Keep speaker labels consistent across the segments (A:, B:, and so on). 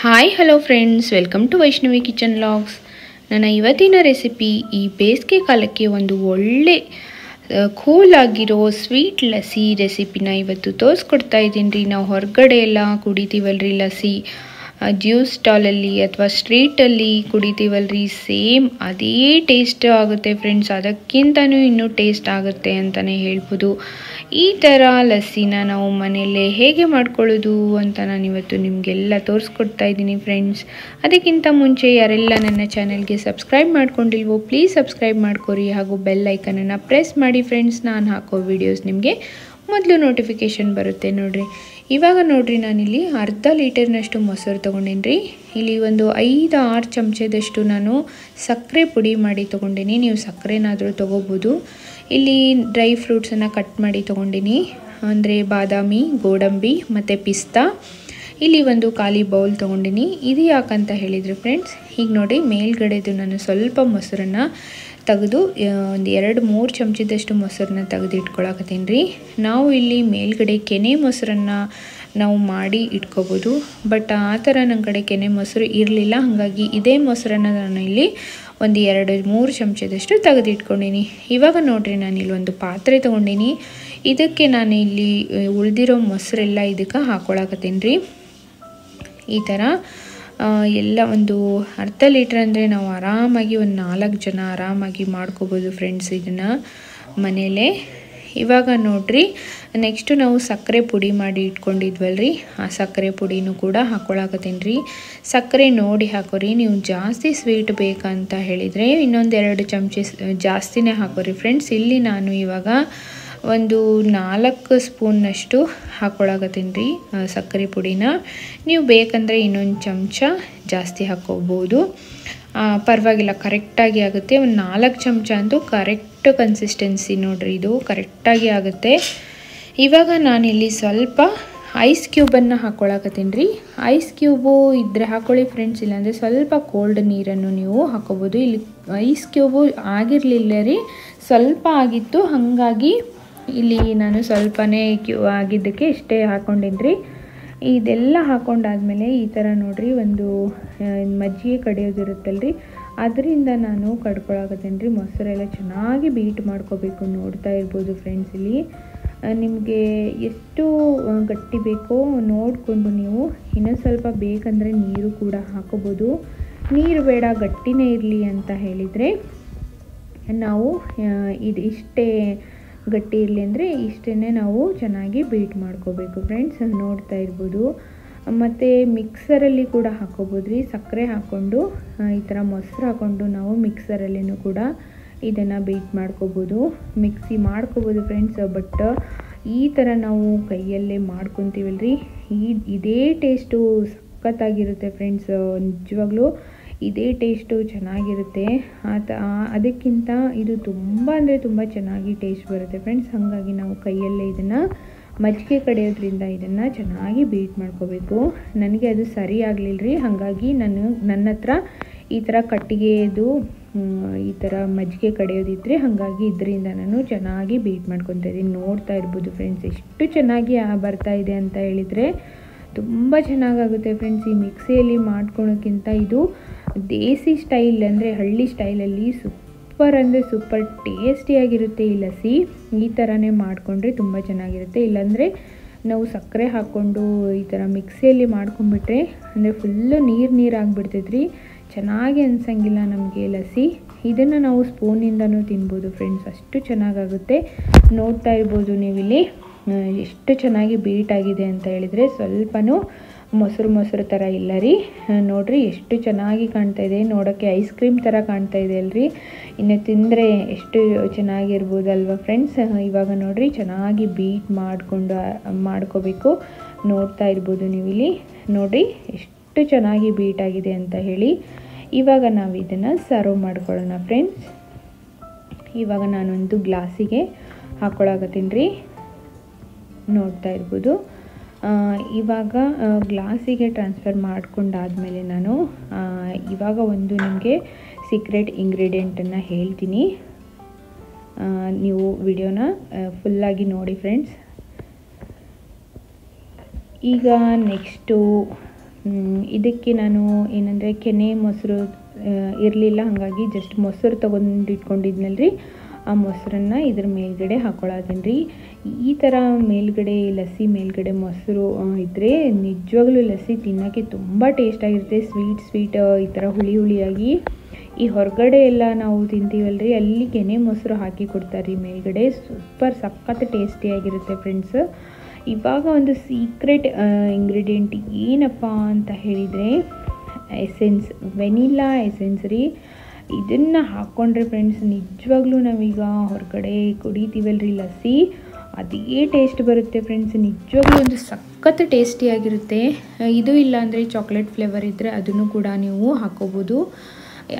A: Hi hello friends, welcome to Vaishnavi kitchen vlogs. ನನ್ನ ಇವತ್ತಿನ recipe ಈ ಬೇಸಿಗೆ ಕಾಲಕ್ಕೆ ಒಂದು ಒಳ್ಳೆ ಕೂಲ್ ಆಗಿರೋ ಸ್ವೀಟ್ ಲಸ್ಸಿ ರೆಸಿಪಿನ ಇವತ್ತು ತೋರಿಸ್ಕೊಡ್ತಾ ಇದ್ದೀನಿ ರೀ. ನಾವು ಹೊರಗಡೆ ಎಲ್ಲ ಕುಡಿತೀವಲ್ರಿ ಲಸ್ಸಿ, ಜ್ಯೂಸ್ ಸ್ಟಾಲಲ್ಲಿ ಅಥವಾ ಸ್ಟ್ರೀಟಲ್ಲಿ ಕುಡಿತೀವಲ್ರಿ, ಸೇಮ್ ಅದೇ ಟೇಸ್ಟ್ ಆಗುತ್ತೆ ಫ್ರೆಂಡ್ಸ್. ಅದಕ್ಕಿಂತನೂ ಇನ್ನೂ ಟೇಸ್ಟ್ ಆಗುತ್ತೆ ಅಂತಲೇ ಹೇಳ್ಬೋದು. ಈ ಥರ ಲಸ್ಸಿನ ನಾವು ಮನೆಯಲ್ಲೇ ಹೇಗೆ ಮಾಡ್ಕೊಳ್ಳೋದು ಅಂತ ನಾನು ಇವತ್ತು ನಿಮಗೆಲ್ಲ ತೋರಿಸ್ಕೊಡ್ತಾ ಇದ್ದೀನಿ ಫ್ರೆಂಡ್ಸ್. ಅದಕ್ಕಿಂತ ಮುಂಚೆ ಯಾರೆಲ್ಲ ನನ್ನ ಚಾನೆಲ್ಗೆ ಸಬ್ಸ್ಕ್ರೈಬ್ ಮಾಡ್ಕೊಂಡಿಲ್ವೋ ಪ್ಲೀಸ್ ಸಬ್ಸ್ಕ್ರೈಬ್ ಮಾಡ್ಕೊರಿ, ಹಾಗೂ ಬೆಲ್ ಐಕನನ್ನು ಪ್ರೆಸ್ ಮಾಡಿ ಫ್ರೆಂಡ್ಸ್. ನಾನು ಹಾಕೋ ವಿಡಿಯೋಸ್ ನಿಮಗೆ ಮೊದಲು ನೋಟಿಫಿಕೇಷನ್ ಬರುತ್ತೆ ನೋಡಿರಿ. ಇವಾಗ ನೋಡಿರಿ, ನಾನಿಲ್ಲಿ ಅರ್ಧ ಲೀಟರ್ನಷ್ಟು ಮೊಸರು ತೊಗೊಂಡೇನಿ ರೀ. ಇಲ್ಲಿ ಒಂದು 5-6 ಚಮಚದಷ್ಟು ನಾನು ಸಕ್ಕರೆ ಪುಡಿ ಮಾಡಿ ತೊಗೊಂಡಿನಿ. ನೀವು ಸಕ್ಕರೆನಾದರೂ ತೊಗೋಬೋದು. ಇಲ್ಲಿ ಡ್ರೈ ಫ್ರೂಟ್ಸನ್ನು ಕಟ್ ಮಾಡಿ ತೊಗೊಂಡಿನಿ, ಅಂದರೆ ಬಾದಾಮಿ, ಗೋಡಂಬಿ ಮತ್ತು ಪಿಸ್ತಾ. ಇಲ್ಲಿ ಒಂದು ಖಾಲಿ ಬೌಲ್ ತೊಗೊಂಡಿನಿ. ಇದು ಯಾಕಂತ ಹೇಳಿದರೆ ಫ್ರೆಂಡ್ಸ್, ಈಗ ನೋಡಿ ಮೇಲ್ಗಡೆದು ನಾನು ಸ್ವಲ್ಪ ಮೊಸರನ್ನು ತೆಗೆದು ಒಂದು 2-3 ಚಮಚದಷ್ಟು ಮೊಸರನ್ನ ತೆಗೆದು ಇಟ್ಕೊಳಕತ್ತೀನಿ ರೀ. ನಾವು ಇಲ್ಲಿ ಮೇಲ್ಗಡೆ ಕೆನೆ ಮೊಸರನ್ನು ನಾವು ಮಾಡಿ ಇಟ್ಕೋಬೋದು, ಬಟ್ ಆ ಥರ ನನ್ನ ಕಡೆ ಕೆನೆ ಮೊಸರು ಇರಲಿಲ್ಲ. ಹಾಗಾಗಿ ಇದೇ ಮೊಸರನ್ನು ನಾನು ಇಲ್ಲಿ ಒಂದು 2-3 ಚಮಚದಷ್ಟು ತೆಗೆದು ಇಟ್ಕೊಂಡಿನಿ. ಇವಾಗ ನೋಡಿರಿ, ನಾನಿಲ್ಲಿ ಒಂದು ಪಾತ್ರೆ ತೊಗೊಂಡಿನಿ. ಇದಕ್ಕೆ ನಾನು ಇಲ್ಲಿ ಉಳಿದಿರೋ ಮೊಸರೆಲ್ಲ ಇದಕ್ಕೆ ಹಾಕ್ಕೊಳಕತ್ತೀನಿ ರೀ. ಈ ಥರ ಎಲ್ಲ ಒಂದು ಅರ್ಧ ಲೀಟ್ರ್ ಅಂದರೆ ನಾವು ಆರಾಮಾಗಿ ಒಂದು 4 ಜನ ಆರಾಮಾಗಿ ಮಾಡ್ಕೋಬೋದು ಫ್ರೆಂಡ್ಸ್ ಇದನ್ನು ಮನೆಯಲ್ಲೇ. ಇವಾಗ ನೋಡಿರಿ, ನೆಕ್ಸ್ಟು ನಾವು ಸಕ್ಕರೆ ಪುಡಿ ಮಾಡಿ ಇಟ್ಕೊಂಡಿದ್ವಲ್ರಿ, ಆ ಸಕ್ಕರೆ ಪುಡಿನೂ ಕೂಡ ಹಾಕ್ಕೊಳಕತ್ತೀನಿ ರೀ. ಸಕ್ಕರೆ ನೋಡಿ ಹಾಕೋರಿ. ನೀವು ಜಾಸ್ತಿ ಸ್ವೀಟ್ ಬೇಕಂತ ಹೇಳಿದರೆ ಇನ್ನೊಂದು 2 ಚಮಚ ಜಾಸ್ತಿನೇ ಹಾಕೋರಿ ಫ್ರೆಂಡ್ಸ್. ಇಲ್ಲಿ ನಾನು ಇವಾಗ ಒಂದು 4 ಸ್ಪೂನ್ನಷ್ಟು ಹಾಕ್ಕೊಳಕತ್ತೀನಿ ರೀ ಸಕ್ಕರೆ ಪುಡಿನ. ನೀವು ಬೇಕಂದರೆ ಇನ್ನೊಂದು ಚಮಚ ಜಾಸ್ತಿ ಹಾಕ್ಕೋಬೋದು, ಪರವಾಗಿಲ್ಲ, ಕರೆಕ್ಟಾಗಿ ಆಗುತ್ತೆ. ಒಂದು 4 ಚಮಚ ಅಂತೂ ಕರೆಕ್ಟ್ ಕನ್ಸಿಸ್ಟೆನ್ಸಿ ನೋಡಿರಿ, ಇದು ಕರೆಕ್ಟಾಗಿ ಆಗುತ್ತೆ. ಇವಾಗ ನಾನಿಲ್ಲಿ ಸ್ವಲ್ಪ ಐಸ್ ಕ್ಯೂಬನ್ನು ಹಾಕ್ಕೊಳಕತ್ತೀನಿ ರೀ. ಐಸ್ ಕ್ಯೂಬು ಇದ್ದರೆ ಹಾಕ್ಕೊಳ್ಳಿ ಫ್ರೆಂಡ್ಸ್, ಇಲ್ಲಾಂದರೆ ಸ್ವಲ್ಪ ಕೋಲ್ಡ್ ನೀರನ್ನು ನೀವು ಹಾಕ್ಕೋಬೋದು. ಇಲ್ಲಿ ಐಸ್ ಕ್ಯೂಬು ಆಗಿರಲಿಲ್ಲ ರೀ, ಸ್ವಲ್ಪ ಆಗಿತ್ತು, ಹಾಗಾಗಿ ಇಲ್ಲಿ ನಾನು ಸ್ವಲ್ಪನೇ ಆಗಿದ್ದಕ್ಕೆ ಇಷ್ಟೇ ಹಾಕ್ಕೊಂಡಿನಿ ರೀ. ಇದೆಲ್ಲ ಹಾಕ್ಕೊಂಡಾದ್ಮೇಲೆ ಈ ಥರ ನೋಡಿರಿ, ಒಂದು ಮಜ್ಜಿಗೆ ಕಡಿಯೋದಿರುತ್ತಲ್ರಿ, ಅದರಿಂದ ನಾನು ಕಡ್ಕೊಳಕತ್ತೀನಿ ರೀ. ಮೊಸರೆಲ್ಲ ಚೆನ್ನಾಗಿ ಬೀಟ್ ಮಾಡ್ಕೋಬೇಕು. ನೋಡ್ತಾ ಇರ್ಬೋದು ಫ್ರೆಂಡ್ಸ್, ಇಲ್ಲಿ ನಿಮಗೆ ಎಷ್ಟು ಗಟ್ಟಿ ಬೇಕೋ ನೋಡಿಕೊಂಡು ನೀವು ಇನ್ನೊಂದು ಸ್ವಲ್ಪ ಬೇಕಂದರೆ ನೀರು ಕೂಡ ಹಾಕೋಬೋದು. ನೀರು ಬೇಡ, ಗಟ್ಟಿನೇ ಇರಲಿ ಅಂತ ಹೇಳಿದರೆ ನಾವು ಇಷ್ಟೇ ಗಟ್ಟಿ ಇರಲಿ ಅಂದರೆ ಇಷ್ಟೇ ನಾವು ಚೆನ್ನಾಗಿ ಬೀಟ್ ಮಾಡ್ಕೋಬೇಕು ಫ್ರೆಂಡ್ಸ್. ನೋಡ್ತಾ ಇರ್ಬೋದು. ಮತ್ತು ಮಿಕ್ಸರಲ್ಲಿ ಕೂಡ ಹಾಕ್ಕೋಬೋದು ರೀ. ಸಕ್ಕರೆ ಹಾಕ್ಕೊಂಡು ಈ ಥರ ಮೊಸರು ಹಾಕ್ಕೊಂಡು ನಾವು ಮಿಕ್ಸರಲ್ಲಿನೂ ಕೂಡ ಇದನ್ನು ಬೀಟ್ ಮಾಡ್ಕೋಬೋದು, ಮಿಕ್ಸಿ ಮಾಡ್ಕೋಬೋದು ಫ್ರೆಂಡ್ಸ್. ಬಟ್ ಈ ಥರ ನಾವು ಕೈಯಲ್ಲೇ ಮಾಡ್ಕೊತೀವಲ್ರಿ, ಇದೇ ಟೇಸ್ಟು ಸಖತ್ತಾಗಿರುತ್ತೆ ಫ್ರೆಂಡ್ಸ್. ನಿಜವಾಗ್ಲೂ ಇದೇ ಟೇಸ್ಟು ಚೆನ್ನಾಗಿರುತ್ತೆ. ಅದಕ್ಕಿಂತ ಇದು ತುಂಬ ಅಂದರೆ ತುಂಬ ಚೆನ್ನಾಗಿ ಟೇಸ್ಟ್ ಬರುತ್ತೆ ಫ್ರೆಂಡ್ಸ್. ಹಾಗಾಗಿ ನಾವು ಕೈಯಲ್ಲೇ ಇದನ್ನು ಮಜ್ಜಿಗೆ ಕಡಿಯೋದ್ರಿಂದ ಇದನ್ನು ಚೆನ್ನಾಗಿ ಬೀಟ್ ಮಾಡ್ಕೋಬೇಕು. ನನಗೆ ಅದು ಸರಿ ಆಗಲಿಲ್ಲ ರೀ, ಹಾಗಾಗಿ ನನ್ನ ಹತ್ರ ಈ ಥರ ಕಟ್ಟಿಗೆದು ಈ ಥರ ಮಜ್ಜಿಗೆ ಕಡಿಯೋದಿದ್ರೆ, ಹಾಗಾಗಿ ಇದರಿಂದ ನಾನು ಚೆನ್ನಾಗಿ ಬೀಟ್ ಮಾಡ್ಕೊತಾ ಇದ್ದೀನಿ. ನೋಡ್ತಾ ಇರ್ಬೋದು ಫ್ರೆಂಡ್ಸ್, ಎಷ್ಟು ಚೆನ್ನಾಗಿ ಬರ್ತಾ ಇದೆ ಅಂತ ಹೇಳಿದರೆ ತುಂಬ ಚೆನ್ನಾಗಾಗುತ್ತೆ ಫ್ರೆಂಡ್ಸ್. ಈ ಮಿಕ್ಸಿಯಲ್ಲಿ ಮಾಡ್ಕೊಳೋಕ್ಕಿಂತ ಇದು ದೇಸಿ ಸ್ಟೈಲ್ ಅಂದರೆ ಹಳ್ಳಿ ಸ್ಟೈಲಲ್ಲಿ ಸೂಪರ್ ಅಂದರೆ ಸೂಪರ್ ಟೇಸ್ಟಿಯಾಗಿರುತ್ತೆ ಈ ಲಸ್ಸಿ. ಈ ಥರನೇ ಮಾಡಿಕೊಂಡ್ರೆ ತುಂಬ ಚೆನ್ನಾಗಿರುತ್ತೆ. ಇಲ್ಲಾಂದರೆ ನಾವು ಸಕ್ಕರೆ ಹಾಕ್ಕೊಂಡು ಈ ಥರ ಮಿಕ್ಸಿಯಲ್ಲಿ ಮಾಡ್ಕೊಂಡ್ಬಿಟ್ರೆ ಅಂದರೆ ಫುಲ್ಲು ನೀರು ಆಗಿಬಿಡ್ತೈತೆ ರೀ, ಚೆನ್ನಾಗಿ ಅನ್ಸಂಗಿಲ್ಲ ನಮಗೆ ಲಸ್ಸಿ. ಇದನ್ನು ನಾವು ಸ್ಪೂನಿಂದನೂ ತಿನ್ಬೋದು ಫ್ರೆಂಡ್ಸ್, ಅಷ್ಟು ಚೆನ್ನಾಗಾಗುತ್ತೆ. ನೋಡ್ತಾ ಇರ್ಬೋದು ನೀವಿಲ್ಲಿ ಎಷ್ಟು ಚೆನ್ನಾಗಿ ಬೀಟ್ ಆಗಿದೆ ಅಂತ ಹೇಳಿದರೆ, ಸ್ವಲ್ಪನೂ ಮೊಸರು ಥರ ಇಲ್ಲ ರೀ. ನೋಡಿರಿ ಎಷ್ಟು ಚೆನ್ನಾಗಿ ಕಾಣ್ತಾ ಇದೆ, ನೋಡೋಕ್ಕೆ ಐಸ್ ಕ್ರೀಮ್ ಥರ ಕಾಣ್ತಾ ಇದೆ ಅಲ್ರಿ. ಇನ್ನು ತಿಂದರೆ ಎಷ್ಟು ಚೆನ್ನಾಗಿರ್ಬೋದಲ್ವ ಫ್ರೆಂಡ್ಸ್. ಇವಾಗ ನೋಡಿರಿ, ಚೆನ್ನಾಗಿ ಬೀಟ್ ಮಾಡ್ಕೋಬೇಕು. ನೋಡ್ತಾ ಇರ್ಬೋದು ನೀವಿಲ್ಲಿ ನೋಡಿರಿ ಎಷ್ಟು ಚೆನ್ನಾಗಿ ಬೀಟ್ ಆಗಿದೆ ಅಂತ ಹೇಳಿ. ಇವಾಗ ನಾವು ಇದನ್ನು ಸರ್ವ್ ಮಾಡ್ಕೊಳ್ಳೋಣ ಫ್ರೆಂಡ್ಸ್. ಇವಾಗ ನಾನೊಂದು ಗ್ಲಾಸಿಗೆ ಹಾಕ್ಕೊಳಕತ್ತೀನಿ ರೀ. ನೋಡ್ತಾ ಇರ್ಬೋದು. ಇವಾಗ ಗ್ಲಾಸಿಗೆ ಟ್ರಾನ್ಸ್ಫರ್ ಮಾಡ್ಕೊಂಡಾದಮೇಲೆ ನಾನು ಇವಾಗ ಒಂದು ನಿಮಗೆ ಸೀಕ್ರೆಟ್ ಇಂಗ್ರೀಡಿಯೆಂಟನ್ನು ಹೇಳ್ತೀನಿ, ನೀವು ವಿಡಿಯೋನ ಫುಲ್ಲಾಗಿ ನೋಡಿ ಫ್ರೆಂಡ್ಸ್. ಈಗ ನೆಕ್ಸ್ಟು ಇದಕ್ಕೆ ನಾನು ಏನಂದರೆ ಕೆನೆ ಮೊಸರು ಇರಲಿಲ್ಲ, ಹಾಗಾಗಿ ಜಸ್ಟ್ ಮೊಸರು ತೊಗೊಂಡು ಇಟ್ಕೊಂಡಿದ್ನಲ್ರಿ, ಆ ಮೊಸರನ್ನು ಇದ್ರ ಮೇಲ್ಗಡೆ ಹಾಕ್ಕೊಳ್ಳೋದೀನಿ ರೀ. ಈ ಥರ ಮೇಲ್ಗಡೆ ಲಸ್ಸಿ ಮೇಲ್ಗಡೆ ಮೊಸರು ಇದ್ದರೆ ನಿಜವಾಗ್ಲೂ ಲಸ್ಸಿ ತಿನ್ನೋಕ್ಕೆ ತುಂಬ ಟೇಸ್ಟಾಗಿರುತ್ತೆ. ಸ್ವೀಟ್ ಈ ಥರ ಹುಳಿಯಾಗಿ. ಈ ಹೊರಗಡೆ ಎಲ್ಲ ನಾವು ತಿಂತೀವಲ್ರಿ, ಅಲ್ಲಿ ಕೆನೆ ಮೊಸರು ಹಾಕಿ ಕೊಡ್ತಾರೆ ಮೇಲ್ಗಡೆ, ಸೂಪರ್ ಸಖತ್ ಟೇಸ್ಟಿಯಾಗಿರುತ್ತೆ ಫ್ರೆಂಡ್ಸ್. ಇವಾಗ ಒಂದು ಸೀಕ್ರೆಟ್ ಇಂಗ್ರೀಡಿಯೆಂಟ್ ಏನಪ್ಪ ಅಂತ ಹೇಳಿದರೆ ಎಸೆನ್ಸ್, ವೆನಿಲಾ ಎಸೆನ್ಸ್ ರೀ. ಇದನ್ನು ಹಾಕ್ಕೊಂಡ್ರೆ ಫ್ರೆಂಡ್ಸ್ ನಿಜವಾಗ್ಲೂ ನಾವೀಗ ಹೊರಗಡೆ ಕುಡಿತೀವಲ್ರಿ ಲಸ್ಸಿ, ಅದೇ ಟೇಸ್ಟ್ ಬರುತ್ತೆ ಫ್ರೆಂಡ್ಸ್. ನಿಜವಾಗ್ಲೂ ಒಂದು ಸಖತ್ ಟೇಸ್ಟಿಯಾಗಿರುತ್ತೆ. ಇದು ಇಲ್ಲ ಅಂದರೆ ಚಾಕ್ಲೇಟ್ ಫ್ಲೇವರ್ ಇದ್ದರೆ ಅದನ್ನು ಕೂಡ ನೀವು ಹಾಕ್ಕೋಬೋದು.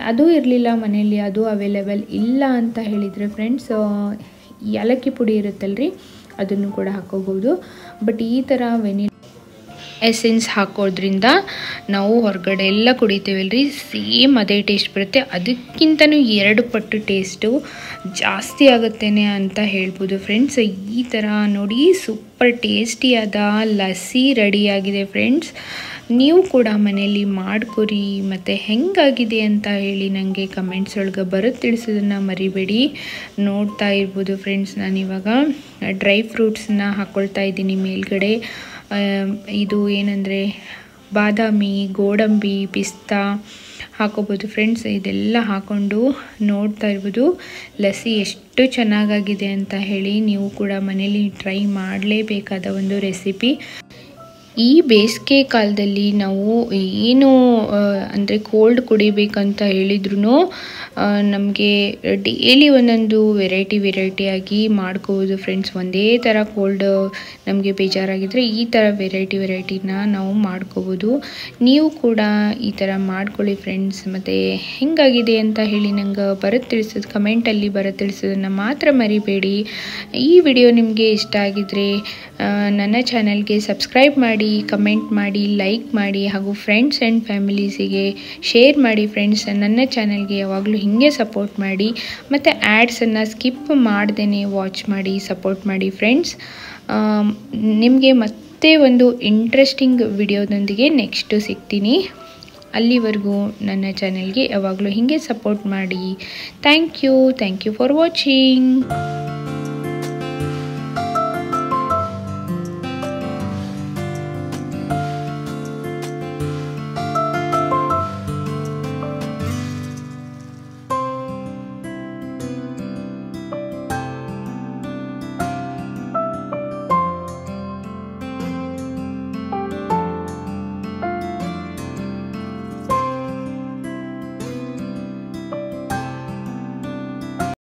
A: ಅದು ಇರಲಿಲ್ಲ ಮನೆಯಲ್ಲಿ, ಅದು ಅವೈಲೇಬಲ್ ಇಲ್ಲ ಅಂತ ಹೇಳಿದರೆ ಫ್ರೆಂಡ್ಸ್ ಏಲಕ್ಕಿ ಪುಡಿ ಇರುತ್ತಲ್ರಿ, ಅದನ್ನು ಕೂಡ ಹಾಕ್ಕೋಬೋದು. ಬಟ್ ಈ ಥರ ವೆನಿಲಾ ಎಸೆನ್ಸ್ ಹಾಕೋದ್ರಿಂದ ನಾವು ಹೊರಗಡೆ ಎಲ್ಲ ಕುಡಿತೀವಲ್ರಿ, ಸೇಮ್ ಅದೇ ಟೇಸ್ಟ್ ಬರುತ್ತೆ. ಅದಕ್ಕಿಂತನೂ 2 ಪಟ್ಟು ಟೇಸ್ಟು ಜಾಸ್ತಿ ಆಗುತ್ತೇನೆ ಅಂತ ಹೇಳ್ಬೋದು ಫ್ರೆಂಡ್ಸ್. ಈ ಥರ ನೋಡಿ ಸೂಪರ್ ಟೇಸ್ಟಿಯಾದ ಲಸ್ಸಿ ರೆಡಿಯಾಗಿದೆ ಫ್ರೆಂಡ್ಸ್. ನೀವು ಕೂಡ ಮನೆಯಲ್ಲಿ ಮಾಡ್ಕೊರಿ, ಮತ್ತು ಹೆಂಗಾಗಿದೆ ಅಂತ ಹೇಳಿ ನನಗೆ ಕಮೆಂಟ್ಸ್ ಒಳಗೆ ಬರುತ್ತೆ ತಿಳಿಸೋದನ್ನು ಮರಿಬೇಡಿ. ನೋಡ್ತಾ ಇರ್ಬೋದು ಫ್ರೆಂಡ್ಸ್, ನಾನಿವಾಗ ಡ್ರೈ ಫ್ರೂಟ್ಸನ್ನ ಹಾಕ್ಕೊಳ್ತಾ ಇದ್ದೀನಿ ಮೇಲ್ಗಡೆ. ಇದು ಏನಂದರೆ ಬಾದಾಮಿ, ಗೋಡಂಬಿ, ಪಿಸ್ತಾ ಹಾಕೋಬೋದು ಫ್ರೆಂಡ್ಸ್. ಇದೆಲ್ಲ ಹಾಕ್ಕೊಂಡು ನೋಡ್ತಾ ಇರ್ಬೋದು ಲಸ್ಸಿ ಎಷ್ಟು ಚೆನ್ನಾಗಾಗಿದೆ ಅಂತ ಹೇಳಿ. ನೀವು ಕೂಡ ಮನೇಲಿ ಟ್ರೈ ಮಾಡಲೇಬೇಕಾದ ಒಂದು ರೆಸಿಪಿ. ಈ ಬೇಸಿಗೆ ಕಾಲದಲ್ಲಿ ನಾವು ಏನು ಅಂದರೆ ಕೋಲ್ಡ್ ಕುಡಿಬೇಕಂತ ಹೇಳಿದ್ರು ನಮಗೆ ಡೈಲಿ ಒಂದೊಂದು ವೆರೈಟಿಯಾಗಿ ಮಾಡ್ಕೋಬೋದು ಫ್ರೆಂಡ್ಸ್. ಒಂದೇ ಥರ ಕೋಲ್ಡ್ ನಮಗೆ ಬೇಜಾರಾಗಿದ್ದರೆ ಈ ಥರ ವೆರೈಟಿನ ನಾವು ಮಾಡ್ಕೋಬೋದು. ನೀವು ಕೂಡ ಈ ಥರ ಮಾಡ್ಕೊಳ್ಳಿ ಫ್ರೆಂಡ್ಸ್. ಮತ್ತು ಹೆಂಗಾಗಿದೆ ಅಂತ ಹೇಳಿ ನಂಗೆ ತಿಳಿಸೋದು ಕಮೆಂಟಲ್ಲಿ ತಿಳಿಸೋದನ್ನು ಮಾತ್ರ ಮರಿಬೇಡಿ. ಈ ವಿಡಿಯೋ ನಿಮಗೆ ಇಷ್ಟ ಆಗಿದ್ರೆ ನನ್ನ ಚಾನಲ್ಗೆ ಸಬ್ಸ್ಕ್ರೈಬ್ ಮಾಡಿ, ಕಮೆಂಟ್ ಮಾಡಿ, ಲೈಕ್ ಮಾಡಿ, ಹಾಗೂ ಫ್ರೆಂಡ್ಸ್ ಆ್ಯಂಡ್ ಫ್ಯಾಮಿಲೀಸಿಗೆ ಶೇರ್ ಮಾಡಿ ಫ್ರೆಂಡ್ಸ್. ನನ್ನ ಚಾನಲ್ಗೆ ಯಾವಾಗಲೂ ಹೀಗೆ ಸಪೋರ್ಟ್ ಮಾಡಿ, ಮತ್ತು ಆ್ಯಡ್ಸನ್ನು ಸ್ಕಿಪ್ ಮಾಡ್ದೇ ವಾಚ್ ಮಾಡಿ ಸಪೋರ್ಟ್ ಮಾಡಿ ಫ್ರೆಂಡ್ಸ್. ನಿಮಗೆ ಮತ್ತೆ ಒಂದು ಇಂಟ್ರೆಸ್ಟಿಂಗ್ ವಿಡಿಯೋದೊಂದಿಗೆ ನೆಕ್ಸ್ಟು ಸಿಗ್ತೀನಿ. ಅಲ್ಲಿವರೆಗೂ ನನ್ನ ಚಾನಲ್ಗೆ ಯಾವಾಗಲೂ ಹೀಗೆ ಸಪೋರ್ಟ್ ಮಾಡಿ. Thank you for watching.